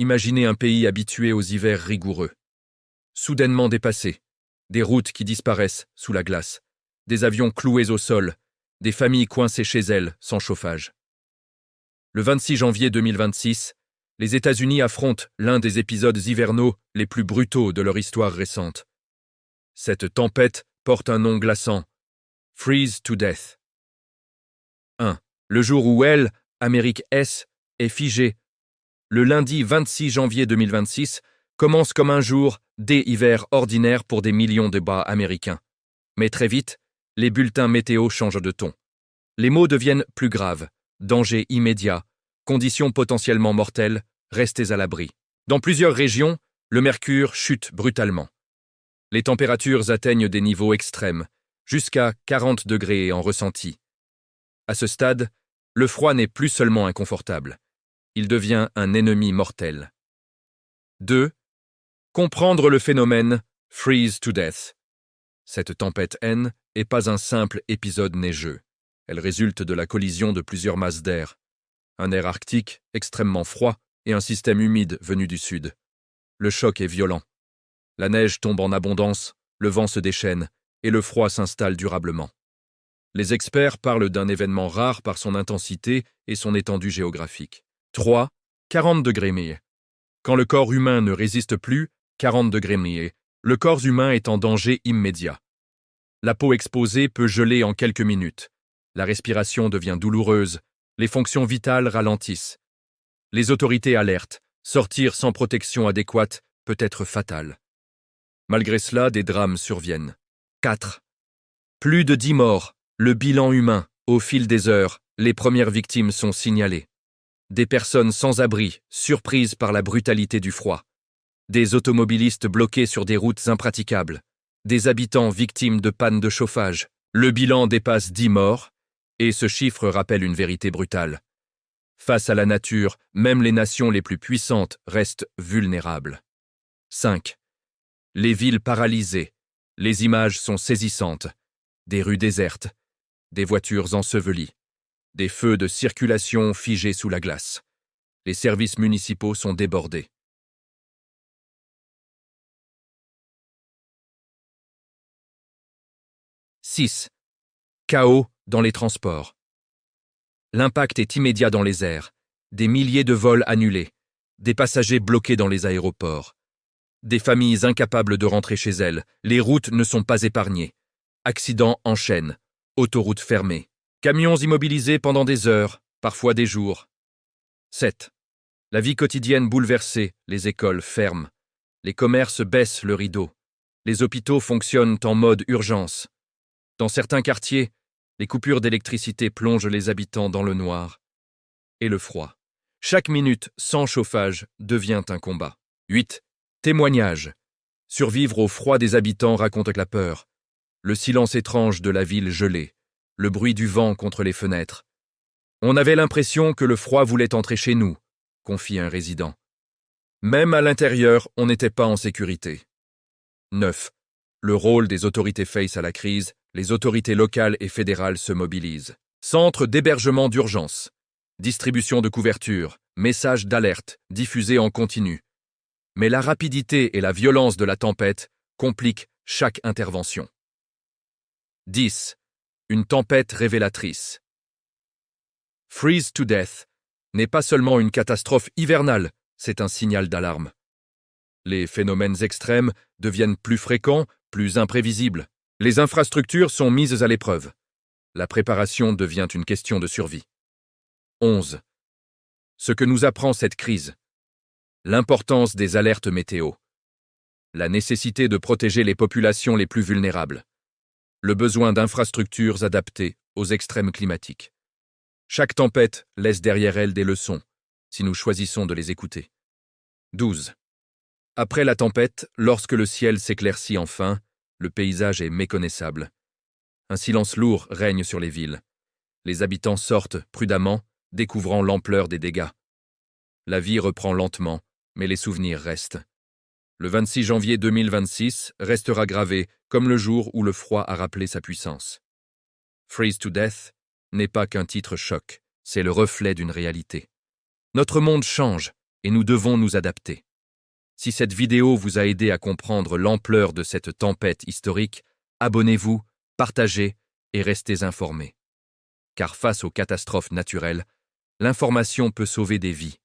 Imaginez un pays habitué aux hivers rigoureux. Soudainement dépassé, des routes qui disparaissent sous la glace, des avions cloués au sol, des familles coincées chez elles sans chauffage. Le 26 janvier 2026, les États-Unis affrontent l'un des épisodes hivernaux les plus brutaux de leur histoire récente. Cette tempête porte un nom glaçant, Freeze to Death. 1. Le jour où L, Amérique S, est figé. Le lundi 26 janvier 2026 commence comme un jour d'hiver ordinaire pour des millions de bas américains. Mais très vite, les bulletins météo changent de ton. Les mots deviennent plus graves. Danger immédiat, conditions potentiellement mortelles, restez à l'abri. Dans plusieurs régions, le mercure chute brutalement. Les températures atteignent des niveaux extrêmes, jusqu'à 40 degrés en ressenti. À ce stade, le froid n'est plus seulement inconfortable, il devient un ennemi mortel. 2. Comprendre le phénomène Freeze to Death. Cette tempête N n'est pas un simple épisode neigeux. Elle résulte de la collision de plusieurs masses d'air. Un air arctique extrêmement froid et un système humide venu du sud. Le choc est violent. La neige tombe en abondance, le vent se déchaîne et le froid s'installe durablement. Les experts parlent d'un événement rare par son intensité et son étendue géographique. 3. 40 degrés milles. Quand le corps humain ne résiste plus, 40 degrés milles, le corps humain est en danger immédiat. La peau exposée peut geler en quelques minutes. La respiration devient douloureuse, les fonctions vitales ralentissent. Les autorités alertent, sortir sans protection adéquate peut être fatal. Malgré cela, des drames surviennent. 4. Plus de 10 morts, le bilan humain, au fil des heures, les premières victimes sont signalées. Des personnes sans abri, surprises par la brutalité du froid. Des automobilistes bloqués sur des routes impraticables. Des habitants victimes de pannes de chauffage. Le bilan dépasse 10 morts, et ce chiffre rappelle une vérité brutale. Face à la nature, même les nations les plus puissantes restent vulnérables. 5. Les villes paralysées. Les images sont saisissantes. Des rues désertes, des voitures ensevelies, des feux de circulation figés sous la glace. Les services municipaux sont débordés. 6. Chaos dans les transports. L'impact est immédiat dans les airs. Des milliers de vols annulés, des passagers bloqués dans les aéroports, des familles incapables de rentrer chez elles, les routes ne sont pas épargnées. Accidents en chaîne, autoroutes fermées, camions immobilisés pendant des heures, parfois des jours. 7. La vie quotidienne bouleversée, les écoles ferment, les commerces baissent le rideau, les hôpitaux fonctionnent en mode urgence. Dans certains quartiers, les coupures d'électricité plongent les habitants dans le noir. Et le froid. Chaque minute sans chauffage devient un combat. 8. Témoignages. Survivre au froid des habitants raconte la peur. Le silence étrange de la ville gelée. Le bruit du vent contre les fenêtres. On avait l'impression que le froid voulait entrer chez nous, confie un résident. Même à l'intérieur, on n'était pas en sécurité. 9. Le rôle des autorités face à la crise. Les autorités locales et fédérales se mobilisent. Centre d'hébergement d'urgence. Distribution de couverture, messages d'alerte, diffusés en continu. Mais la rapidité et la violence de la tempête compliquent chaque intervention. 10. Une tempête révélatrice. Freeze to Death n'est pas seulement une catastrophe hivernale, c'est un signal d'alarme. Les phénomènes extrêmes deviennent plus fréquents, plus imprévisibles. Les infrastructures sont mises à l'épreuve. La préparation devient une question de survie. 11. Ce que nous apprend cette crise. L'importance des alertes météo. La nécessité de protéger les populations les plus vulnérables. Le besoin d'infrastructures adaptées aux extrêmes climatiques. Chaque tempête laisse derrière elle des leçons, si nous choisissons de les écouter. 12. Après la tempête, lorsque le ciel s'éclaircit enfin, le paysage est méconnaissable. Un silence lourd règne sur les villes. Les habitants sortent prudemment, découvrant l'ampleur des dégâts. La vie reprend lentement, mais les souvenirs restent. Le 26 janvier 2026 restera gravé comme le jour où le froid a rappelé sa puissance. Freeze to Death n'est pas qu'un titre choc, c'est le reflet d'une réalité. Notre monde change, et nous devons nous adapter. Si cette vidéo vous a aidé à comprendre l'ampleur de cette tempête historique, abonnez-vous, partagez et restez informés. Car face aux catastrophes naturelles, l'information peut sauver des vies.